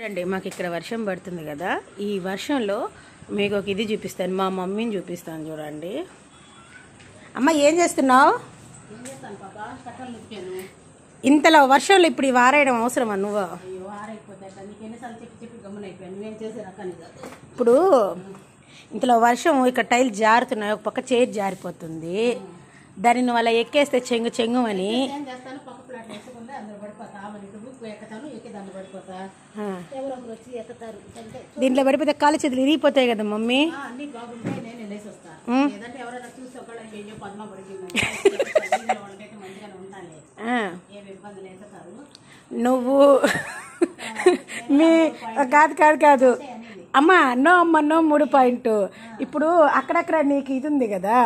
అండి మాకు ఇక్కడ వర్షం పడుతుంది కదా, ఈ వర్షంలో మీకు ఒక ఇది చూపిస్తాను, మా మమ్మీని చూపిస్తాను చూడండి. అమ్మ ఏం చేస్తున్నావు? ఇంతలో వర్షంలో ఇప్పుడు ఈ వారేయడం అవసరమా నువ్వు? ఇప్పుడు ఇంతలో వర్షం ఇక్కడ టైల్ జారుతున్నాయి, ఒక పక్క చైర్ జారిపోతుంది, దాన్ని నువ్వు అలా ఎక్కేస్తే చెంగు చెంగు అని దీంట్లో పడిపోతే కాలు చేతులు ఇరిగిపోతాయి కదా మమ్మీ. నువ్వు మీ కాదు కాదు కాదు అమ్మ, నో అమ్మ నో 3 పాయింట్. ఇప్పుడు అక్కడక్కడ నీకు ఇది ఉంది కదా,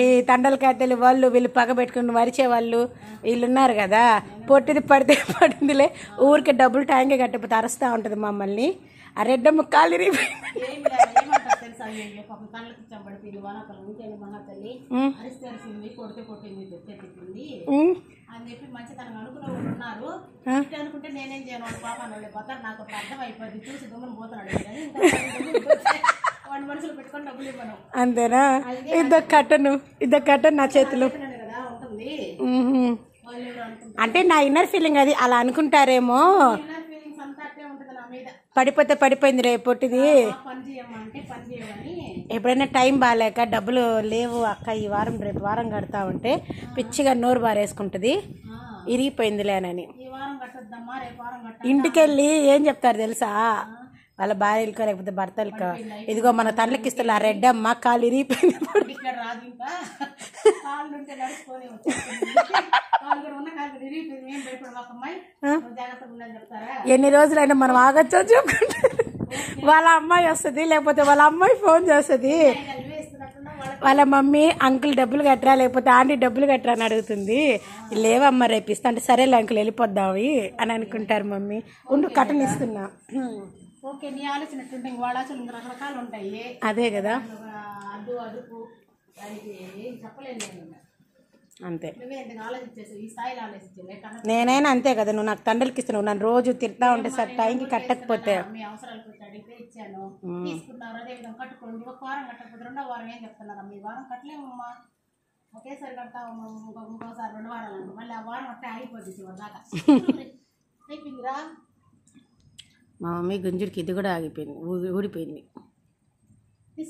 ఈ తండలకాయతలు వాళ్ళు వీళ్ళు పగబెట్టుకుని వరిచే వాళ్ళు వీళ్ళు ఉన్నారు కదా, పొట్టిది పడితే పడిందిలే, ఊరికి డబ్బులు ట్యాంక్ కట్టకపోతే అరుస్తూ ఉంటుంది మమ్మల్ని. ఆ రెడ్డమ్మ కాలు అంతేనా? ఇద్దరు కట్టను నా చేతులు. అంటే నా ఇన్నర్ ఫీలింగ్ అది, అలా అనుకుంటారేమో. పడిపోతే పడిపోయింది రే పొట్టిది. ఎప్పుడైనా టైం బాగాలేక డబ్బులు లేవు అక్క ఈ వారం రేపు వారం కడతా ఉంటే పిచ్చిగా నోరు బారేసుకుంటుంది, ఇరిగిపోయిందిలేనని. ఇంటికెళ్ళి ఏం చెప్తారు తెలుసా వాళ్ళ భార్యలకో లేకపోతే భర్తలకో, ఇదిగో మన తల్లికి ఇస్తున్న ఆ రెడ్డమ్మ కాలు ఇరిగిపోయింది. ఎన్ని రోజులైనా మనం ఆగచ్చో చెప్పుకుంటారు. వాళ్ళ అమ్మాయి వస్తుంది, లేకపోతే వాళ్ళ అమ్మాయి ఫోన్ చేస్తుంది, వాళ్ళ మమ్మీ అంకుల్ డబ్బులు కట్టరా లేకపోతే ఆంటీ డబ్బులు కట్టరా అని అడుగుతుంది. లేవమ్మ రేపు ఇస్తా అంటే సరేలే అంకుల్ వెళ్ళిపోద్దావి అని అనుకుంటారు. మమ్మీ ఉండు కట్టను ఇస్తున్నా. అదే కదా, అంతే. నేనైనా అంతే కదా, నువ్వు నాకు తండ్రికి ఇస్తున్నావు, నన్ను రోజు తిడతా ఉంటే సార్ టైంకి కట్టకపోతే. మా మమ్మీ గుంజుడికి ఇది కూడా ఆగిపోయింది, ఊడిపోయింది.